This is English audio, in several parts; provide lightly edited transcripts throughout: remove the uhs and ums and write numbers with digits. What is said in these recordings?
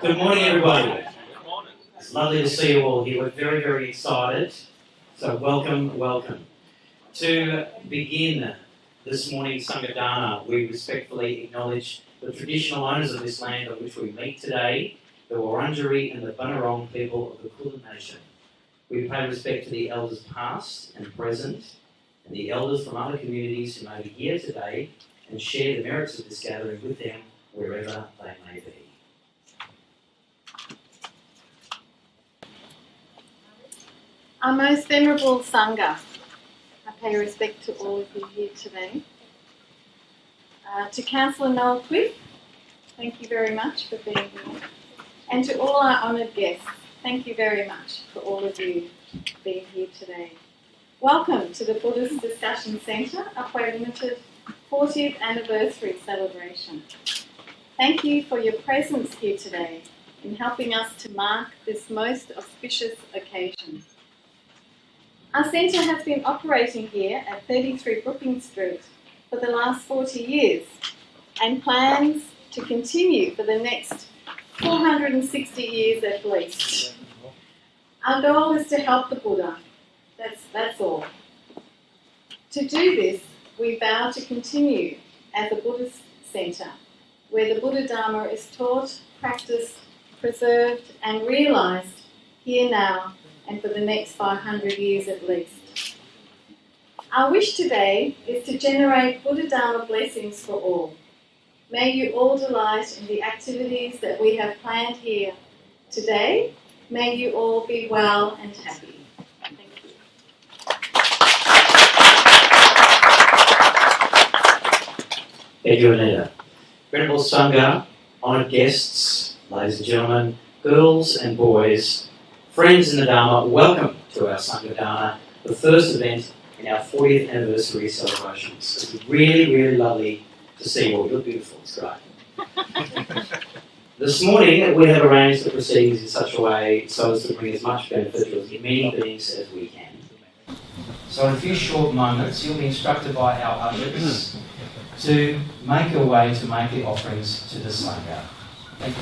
Good morning, everybody. It's lovely to see you all here. We're very, very excited. So welcome, welcome. To begin this morning's Sangadana, we respectfully acknowledge the traditional owners of this land on which we meet today, the Wurundjeri and the Bunurong people of the Kulin Nation. We pay respect to the elders past and present, and the elders from other communities who may be here today and share the merits of this gathering with them wherever they may be. Our most venerable Sangha, I pay respect to all of you here today. To Councillor Noel Quiff, thank you very much for being here. And to all our honoured guests, thank you very much for all of you being here today. Welcome to the Buddhist Discussion Centre, Upway Limited 40th Anniversary Celebration. Thank you for your presence here today in helping us to mark this most auspicious occasion. Our centre has been operating here at 33 Brookings Street for the last 40 years and plans to continue for the next 460 years at least. Our goal is to help the Buddha. That's all. To do this, we vow to continue as a Buddhist centre, where the Buddha Dharma is taught, practiced, preserved and realised here now and for the next 500 years at least. Our wish today is to generate Buddha Dharma blessings for all. May you all delight in the activities that we have planned here today. May you all be well and happy. Thank you. Thank you, Anita. Venerable Sangha, honoured guests, ladies and gentlemen, girls and boys, friends in the Dharma, welcome to our Sangha Dana, the first event in our 40th anniversary celebrations. It's really, really lovely to see you all. You're beautiful, it's great. This morning, we have arranged the proceedings in such a way so as to bring as much benefit to as many beings as we can. So in a few short moments, you'll be instructed by our ushers to make your way to make the offerings to the Sangha. Thank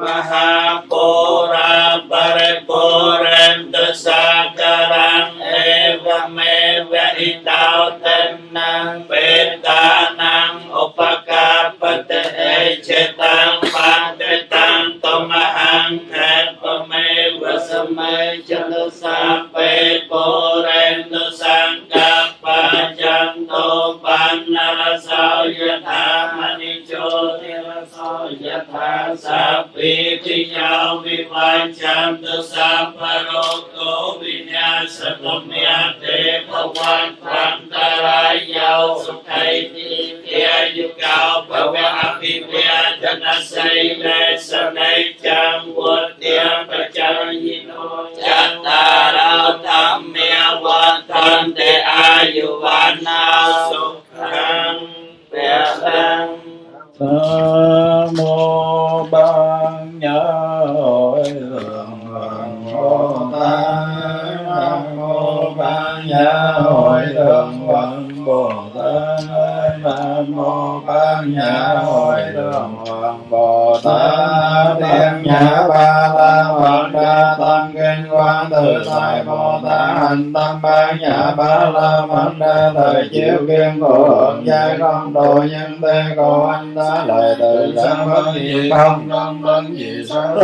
Mahapura Paripurantu Sakaram Evameva Idautanang Vedanang Upakapate Echetang Panditang Tomahang Kepameva Samay Chalasape Purentu Sangapa Janto Panarasau Yatha Manicho Tirasau Yatha Sapitiyaw Vivanchantu Saparoko Vinyasatumyate Bhavan Pantarayaw Sukhaiti Yayukaw Bhava Abhivyadana Saile Sanecham Vodya Pachayino Chataraw Dhammya Vatante Ayuvana Sukham Hội Thượng Phật Bồ Tát. Nam mô Bát Nhã Hội Thượng Phật Bồ Tát. Thiên Nhã Ba La Mật Đa Tâm Kinh Quán Tự Tại Bồ Tát. Hành Tâm Bát Nhã Ba La Mật Đa Thời Chiếu Kim Phổ Hưởng Giai Không Độ Nhân Thế Cô Anh Ta Lời Từ Sáng Bất Dị Không Trong Bất Dị Sáng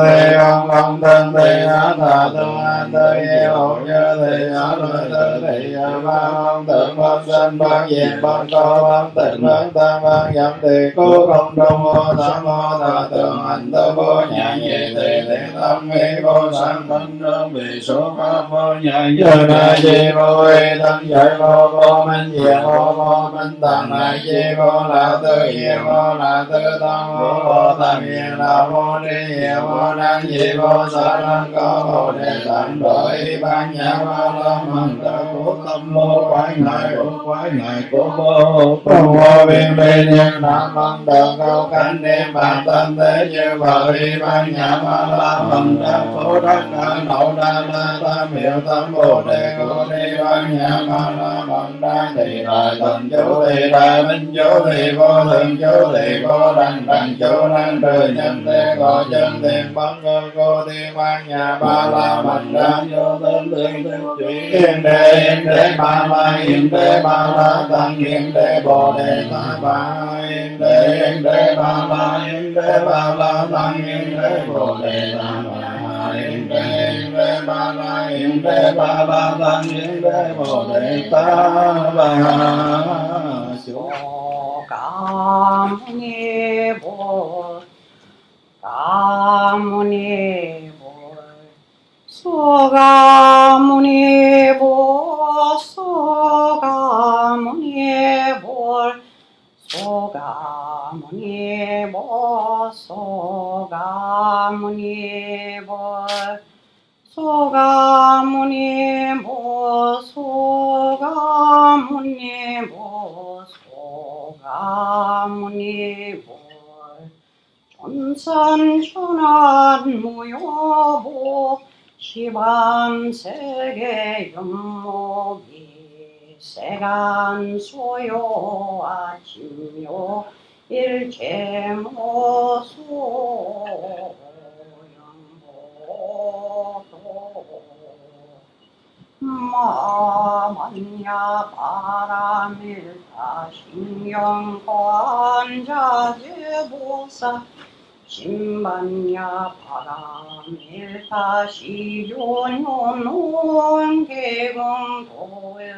Thế Không Thân Thế Á Thà Tu An Thế Yêu Hậu Nhớ Thế Á Lợi Tư Thế Á Ba Không Tưởng Bất Sinh Bất Diệt Bất Có Bất Tịnh Bất Tam Bất Nhập Tỳ Cố Không Trung Vô Tham Mô Thà Tường Hành Tư Vô Nhã Nhị Tỳ Thế Tâm Nghĩ Vô Sanh Phân Đơn Vì Số Pháp Vô Nhã Như Na Di Vô Y Thân Giải Vô Minh Diệt Vô Minh Tạng Na Di Vô La Tư Diệt Vô La Tư Tăng Vô Tham Diệt La Vô Ni Diệt Vô Năng Di Vô Sa Năng Có Vô Đề Tạng Đổi Ban Nhã Ba La Mật Đa Cố Tâm Mô Quái Ngại Cố Vô Công Vô Biên Bi Niên Nam Văn Đờ Cao Cánh Niệm Bàn Tâm Thế Như Bà Ri Ban Nhã Ba La Mật Đa Cố Đắc Đa Nậu Đa La Tam Hiệu Tâm Bồ Đề Cố Ni Ban Nhã Ba La Mật Đa Thị Đại Thần Chú Thị Đại Minh Chú Thị Vô Thường Chú Thị Vô Đăng Đăng Chú Năng Trừ Nhân Thế Có Chân Thiên Bất Ngư Cô Thi Ban Nhã Ba La Mật Đa Vô Tương Tương Tương Chú Yên Đế Ba La Yên Đế Ba La Tăng Yên Đế Bồ Đề Ta Ba Yên Đế Ba La Yên Đế Ba La Tăng Yên Đế Bồ Đề Ta Ba Yên Đế Ba La Yên Đế Ba La Tăng Yên Đế Bồ Đề Ta Ba Sogamuni Bol Gamuni Bol Sogamuni Bol Sogamuni Bol Sogamuni Bol Sogamuni Bol Sogamuni Bol Sogamuni Bol Sogamuni Bol 전산천한 무효보 시반세계 윤모비 세간 소요와 진묘 일체모 소영보도 마만야 바라밀타 신경관자제보사 신반야 바라밀타 시존혼혼 개공도의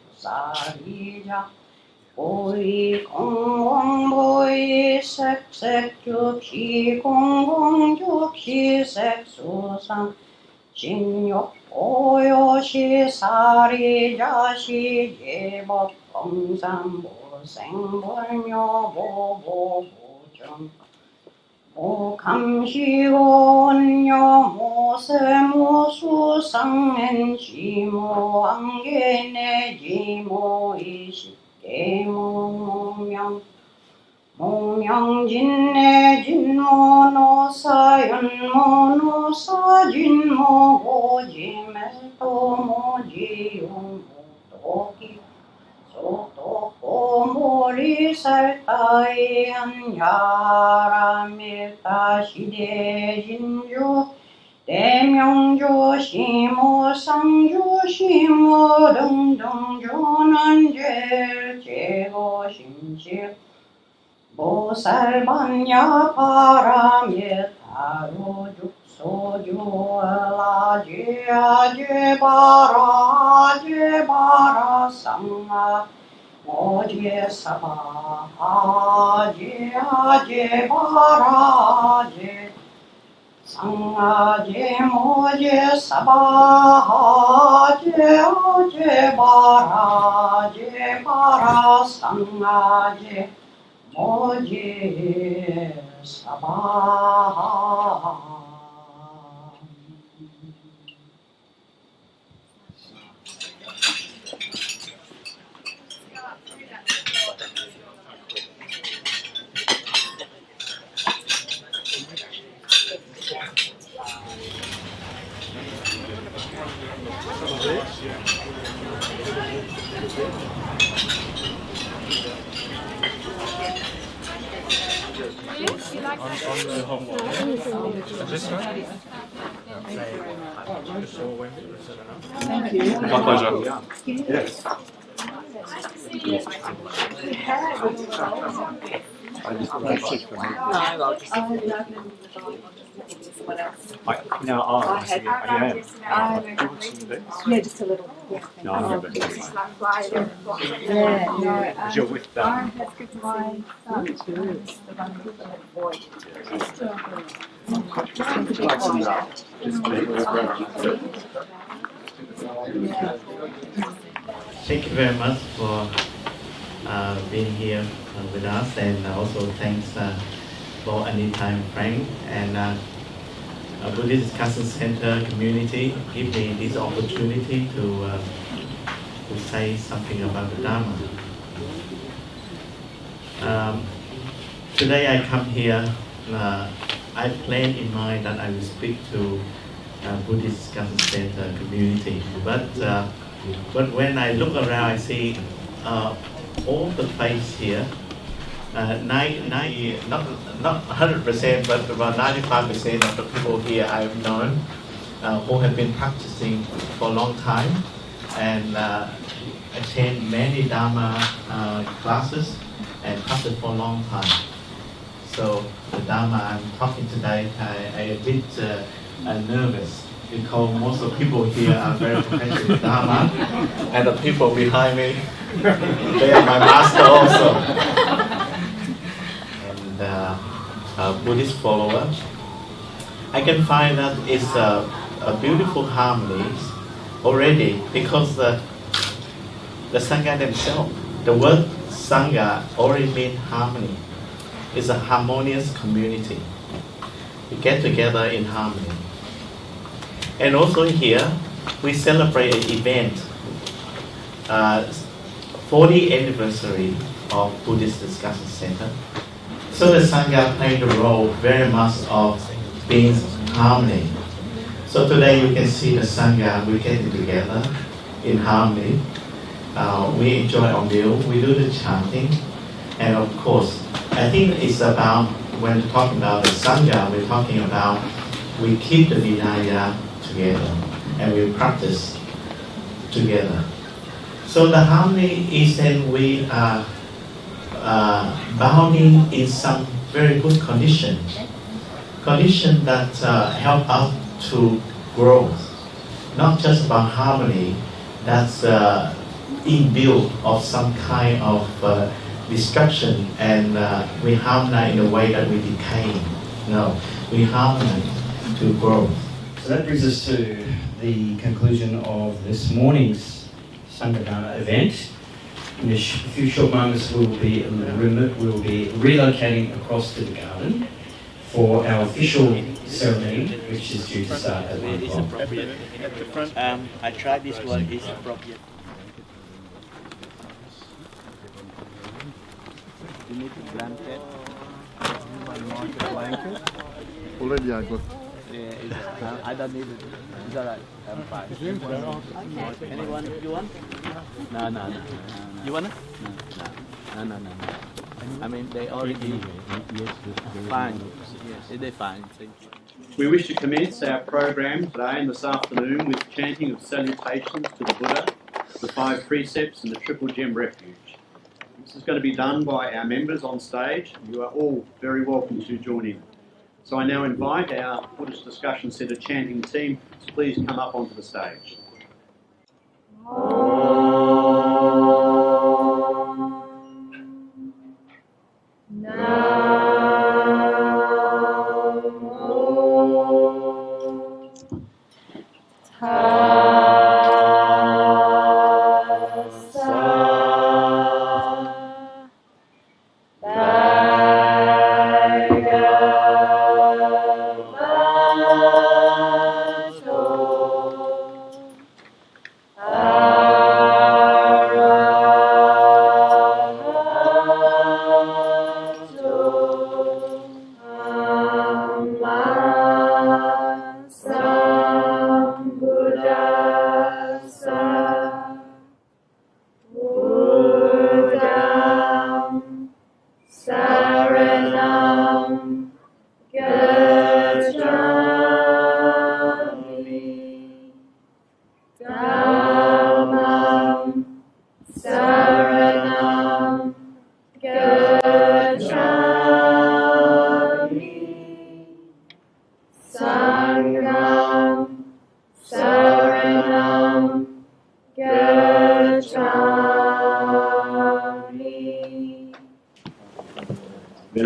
최고액사리자 보이 공공보이 색색죽시 공공죽시 색수상 진욕 보요시 사리자시 제법 범상보생벌묘 보보보정 모감시온요 모세모수상엔지모 안개내지모이식계모명 몽명진내진모노사윤모고지멜토모지용모토기 소토꼬모리살타이한 야라밀타시대진주 대명조 시모 시모 등등 조난죄 제거심실 보살반야 바람에 다루죽소주라지아제바라 상아 모제사바아제아제바라제 상아제 모제사바아제아제바라제바라 상아제 모제 사바 Yes. My pleasure. Yes. Yeah, just a little. Yeah. No, I'm a bit. Yeah, no. Because you're with I them. have my son, the one who's a little boy. Thank you very much for being here with us, and also thanks for Anytime Frank and Buddhist Discussion Center community give me this opportunity to say something about the Dharma. Today I come here, I plan in mind that I will speak to Buddhist Discussion Center community, but when I look around, I see all the place here. 90, not 100%, but about 95% of the people here I've known who have been practicing for a long time and attend many Dharma classes and practice for a long time. So the Dharma I'm talking today, I a bit nervous because most of the people here are very professional with Dharma, and the people behind me, they are my master also. And Buddhist follower, I can find that it's a beautiful harmony already because the Sangha themselves, the word Sangha already means harmony. It's a harmonious community. We get together in harmony. And also here, we celebrate an event, 40th anniversary of Buddhist Discussion Center. So the Sangha played the role very much of being harmony. So today you can see the Sangha, we getting together in harmony. We enjoy our meal, we do the chanting, and of course, I think it's about, when we're talking about the Sangha, we're talking about we keep the Vinaya together and we practice together. So the harmony is that we are bounding in some very good conditions that help us to grow. Not just about harmony, that's inbuilt of some kind of destruction and we harmonize in a way that we decay. No, we harmonize to grow. So that brings us to the conclusion of this morning's Sanghadana event. In a few short moments we'll be relocating across to the garden for our official ceremony, which is due to start at 1 o'clock. At the front, I tried this one, it's appropriate. You need a blanket. Already I got. I don't need it. It's alright. I'm fine. Okay. Anyone you want? No. You want it? No. I mean, they already fine. Yes, they're fine. Thank you. We wish to commence our program today and this afternoon with chanting of salutations to the Buddha, the 5 precepts and the Triple Gem Refuge. This is going to be done by our members on stage. You are all very welcome to join in. So I now invite our Buddhist Discussion Centre chanting team to please come up onto the stage.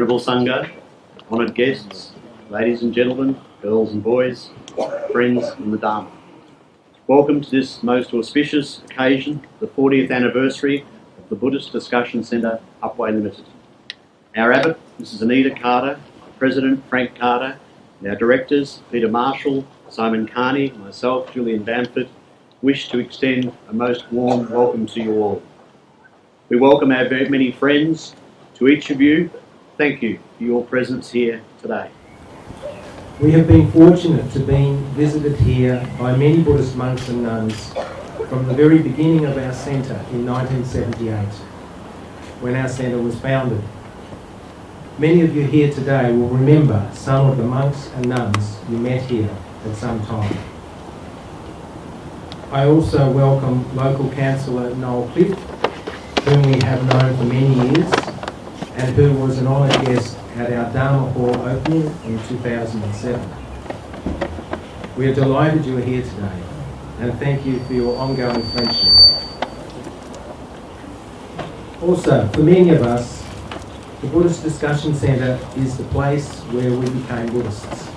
Venerable Sangha, honoured guests, ladies and gentlemen, girls and boys, friends in the Dharma. Welcome to this most auspicious occasion, the 40th anniversary of the Buddhist Discussion Centre, Upwey Limited. Our Abbot, Mrs Anita Carter, President Frank Carter, and our directors, Peter Marshall, Simon Carney, myself, Julian Bamford, wish to extend a most warm welcome to you all. We welcome our very many friends. To each of you, thank you for your presence here today. We have been fortunate to be visited here by many Buddhist monks and nuns from the very beginning of our centre in 1978, when our centre was founded. Many of you here today will remember some of the monks and nuns you met here at some time. I also welcome local councillor Noel Cliff, whom we have known for many years, and who was an honoured guest at our Dharma Hall opening in 2007. We are delighted you are here today, and thank you for your ongoing friendship. Also, for many of us, the Buddhist Discussion Centre is the place where we became Buddhists.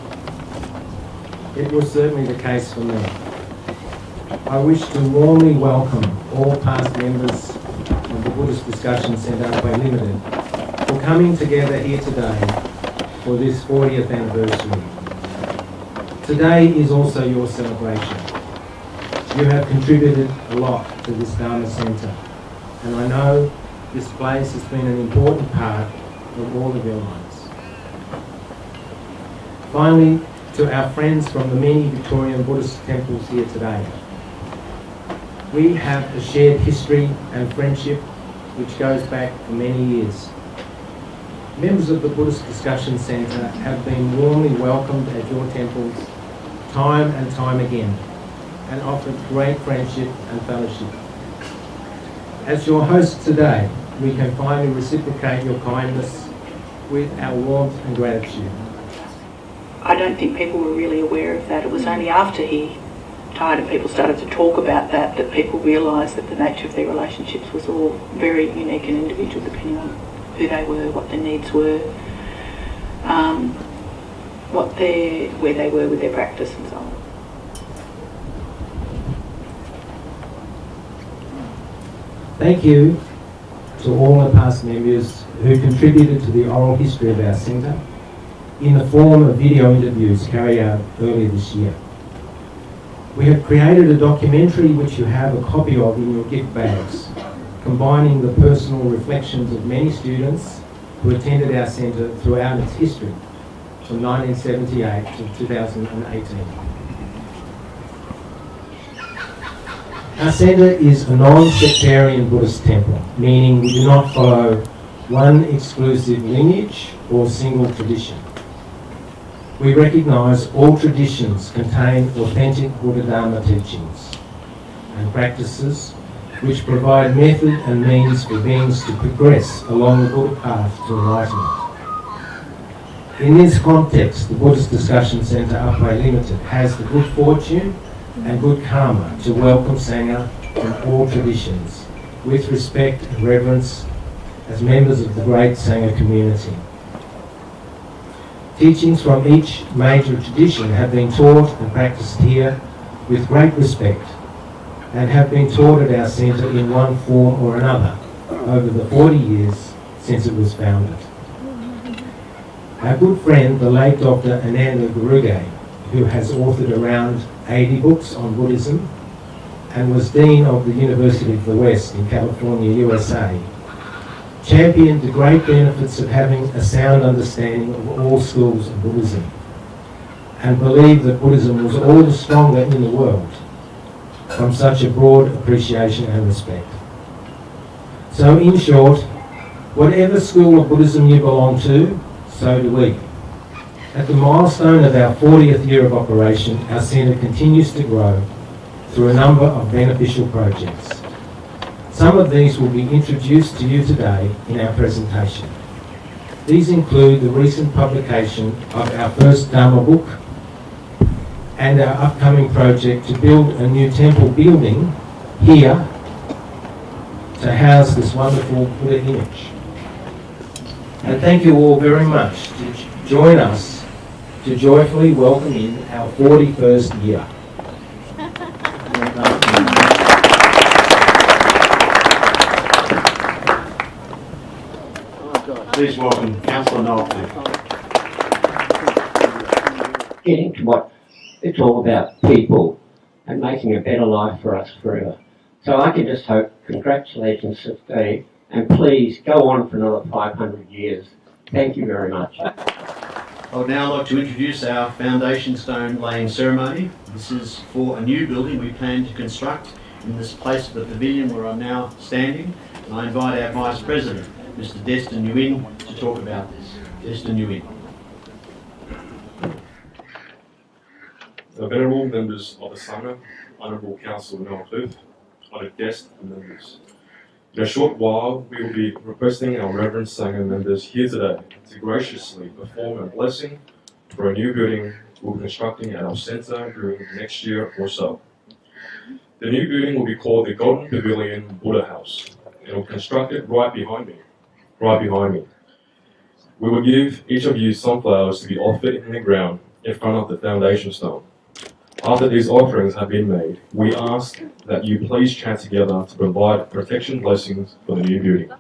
It was certainly the case for me. I wish to warmly welcome all past members of the Buddhist Discussion Centre Upwey Limited for coming together here today for this 40th anniversary. Today is also your celebration. You have contributed a lot to this Dharma Centre, and I know this place has been an important part of all of your lives. Finally, to our friends from the many Victorian Buddhist temples here today. We have a shared history and friendship which goes back for many years. Members of the Buddhist Discussion Centre have been warmly welcomed at your temples time and time again and offered great friendship and fellowship. As your hosts today, we can finally reciprocate your kindness with our warmth and gratitude. I don't think people were really aware of that. It was only after he died and people started to talk about that people realised that the nature of their relationships was all very unique and individual depending on who they were, what their needs were, where they were with their practice and so on. Thank you to all the past members who contributed to the oral history of our centre in the form of video interviews carried out earlier this year. We have created a documentary which you have a copy of in your gift bags, combining the personal reflections of many students who attended our centre throughout its history, from 1978 to 2018. Our centre is a non-sectarian Buddhist temple, meaning we do not follow one exclusive lineage or single tradition. We recognise all traditions contain authentic Buddha Dharma teachings and practices which provide method and means for beings to progress along the Buddha path to enlightenment. In this context, the Buddhist Discussion Centre Upwey Limited has the good fortune and good karma to welcome Sangha from all traditions with respect and reverence as members of the great Sangha community. Teachings from each major tradition have been taught and practiced here with great respect and have been taught at our centre in one form or another over the 40 years since it was founded. Our good friend, the late Dr. Ananda Guruge, who has authored around 80 books on Buddhism and was Dean of the University of the West in California, USA, championed the great benefits of having a sound understanding of all schools of Buddhism and believed that Buddhism was all the stronger in the world from such a broad appreciation and respect. So in short, whatever school of Buddhism you belong to, so do we. At the milestone of our 40th year of operation, our centre continues to grow through a number of beneficial projects. Some of these will be introduced to you today in our presentation. These include the recent publication of our first Dharma book and our upcoming project to build a new temple building here to house this wonderful Buddha image. And thank you all very much to join us to joyfully welcome in our 41st year. Please welcome Councillor Noel. Getting to what it's all about, people, and making a better life for us forever. So I can just hope, congratulations to Steve, and please go on for another 500 years. Thank you very much. I would now like to introduce our foundation stone laying ceremony. This is for a new building we plan to construct in this place of the pavilion where I'm now standing. And I invite our Vice President, Mr. Destin Nguyen, to talk about this. Destin Nguyen. Venerable members of the Sangha, Honourable Councillor Noel Cliff, honoured guests and members. In a short while, we will be requesting our Reverend Sangha members here today to graciously perform a blessing for a new building we'll be constructing at our centre during the next year or so. The new building will be called the Golden Pavilion Buddha House, and we'll construct it right behind me. We will give each of you some flowers to be offered in the ground in front of the foundation stone. After these offerings have been made, we ask that you please chant together to provide protection blessings for the new building.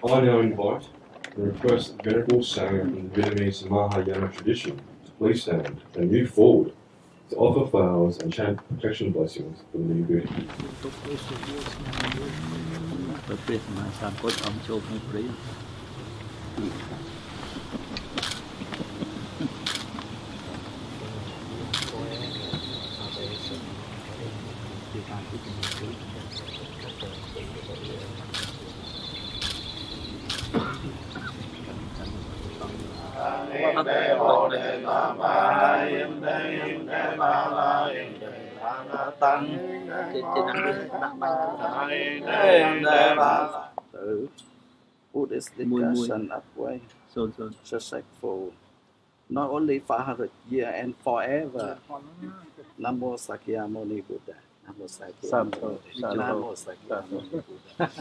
I now invite the first Venerable Sangha in the Vietnamese Mahayana tradition to please stand and move forward to offer flowers and chant protection blessings for the new building. Buddhist discussion upway, successful, not only 500 years and forever. Namo Sakyamuni Buddha. Namo Sakyamuni Buddha. Namo Sakyamuni Buddha.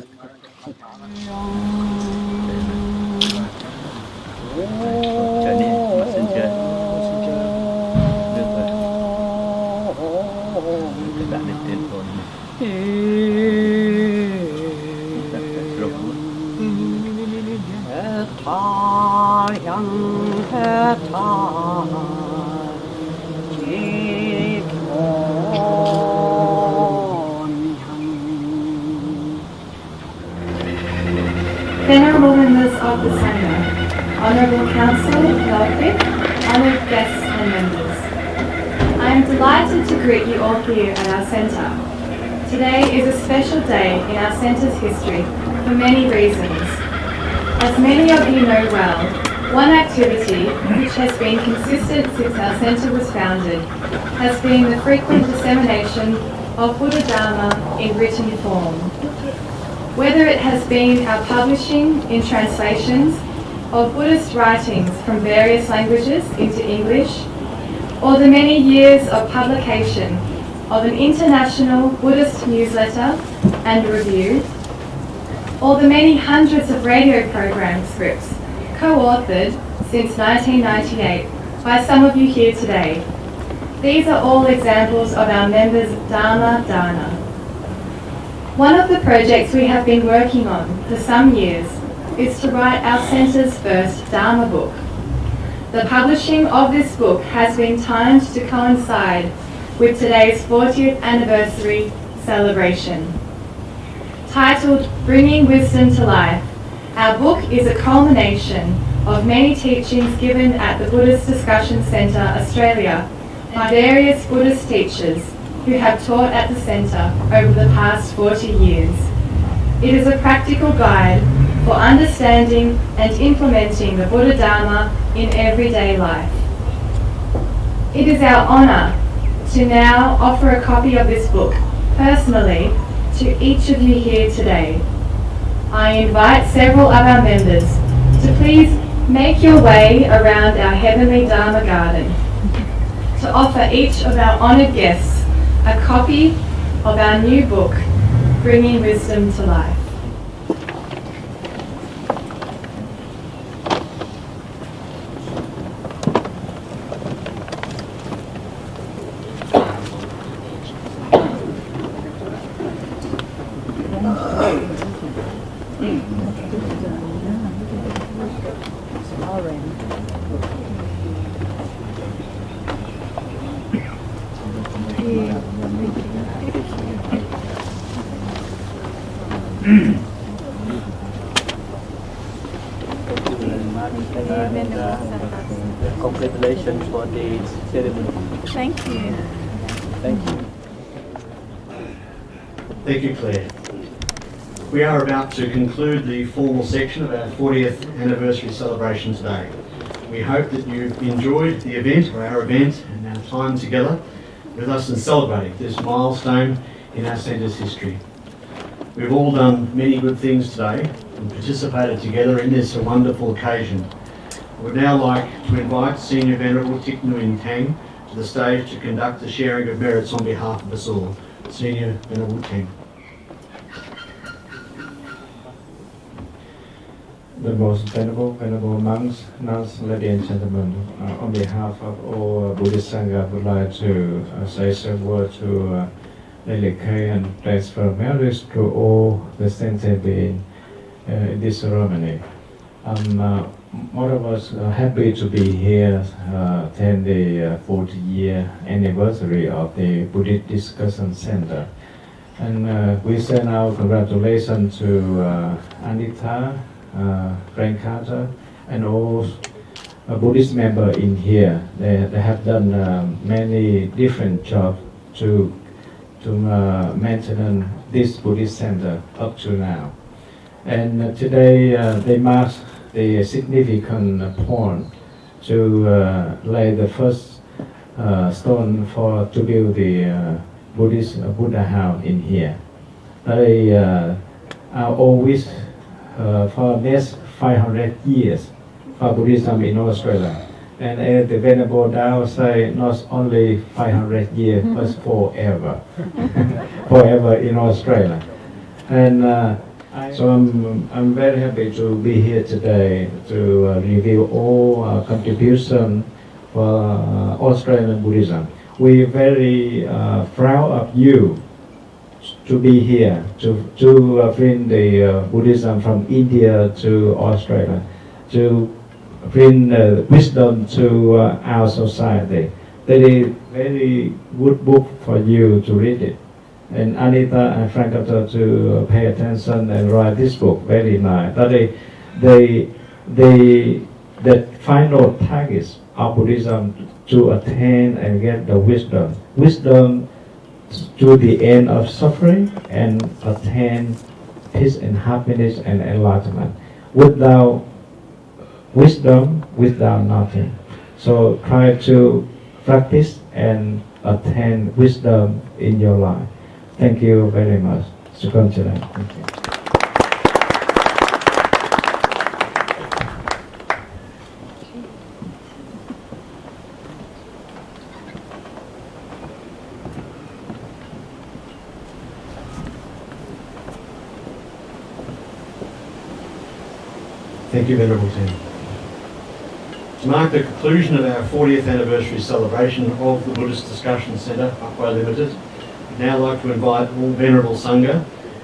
Venerable members of the Sangha, Honourable Council, Lordship, honoured guests and members. I am delighted to greet you all here at our centre. Today is a special day in our centre's history for many reasons. As many of you know well, one activity which has been consistent since our centre was founded has been the frequent dissemination of Buddha Dharma in written form. Whether it has been our publishing in translations of Buddhist writings from various languages into English, or the many years of publication of an international Buddhist newsletter and review, or the many hundreds of radio program scripts co-authored since 1998 by some of you here today. These are all examples of our members' Dharma Dana. One of the projects we have been working on for some years is to write our centre's first Dharma book. The publishing of this book has been timed to coincide with today's 40th anniversary celebration. Titled Bringing Wisdom to Life, our book is a culmination of many teachings given at the Buddhist Discussion Centre Australia by various Buddhist teachers who have taught at the centre over the past 40 years. It is a practical guide for understanding and implementing the Buddha Dharma in everyday life. It is our honour to now offer a copy of this book personally to each of you here today. I invite several of our members to please make your way around our Heavenly Dharma garden to offer each of our honoured guests a copy of our new book, Bringing Wisdom to Life. Congratulations for the ceremony. Thank you. Thank you. Thank you, Claire. We are about to conclude the formal section of our 40th anniversary celebration today. We hope that you've enjoyed the event, or our event, and our time together with us in celebrating this milestone in our centre's history. We've all done many good things today and participated together in this wonderful occasion. I would now like to invite Senior Venerable Thich Nguyen Thang to the stage to conduct the sharing of merits on behalf of us all. Senior Venerable Thang. The most venerable monks, nuns, ladies and gentlemen, on behalf of all Buddhist Sangha, I would like to say some words to dedicate and transfer merits to all the saints being in this ceremony. All of us are happy to be here, attend the 40-year anniversary of the Buddhist Discussion Center. And we send our congratulations to Anita, Frank Carter, and all Buddhist members in here. They have done many different jobs to maintain this Buddhist center up to now. And today they mark the significant point to lay the first stone to build the Buddhist Buddha house in here. They are always for next 500 years for Buddhism in Australia. And as the Venerable Tao say, not only 500 years, but forever. Forever in Australia. And so I'm very happy to be here today to review all contribution for Australian Buddhism. We're very proud of you to be here, to bring the Buddhism from India to Australia, to bring wisdom to our society. That is very good book for you to read it. And Anita and Frank to pay attention and write this book, very nice. But the final target of Buddhism to attain and get the wisdom to the end of suffering and attain peace and happiness and enlightenment. Without wisdom, without nothing. So try to practice and attain wisdom in your life. Thank you very much. Thank you. Thank you, Venerable Tim. To mark the conclusion of our 40th anniversary celebration of the Buddhist Discussion Centre, Upway Limited, I'd now like to invite all Venerable Sangha,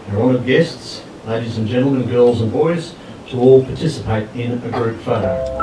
our honoured guests, ladies and gentlemen, girls and boys, to all participate in a group photo.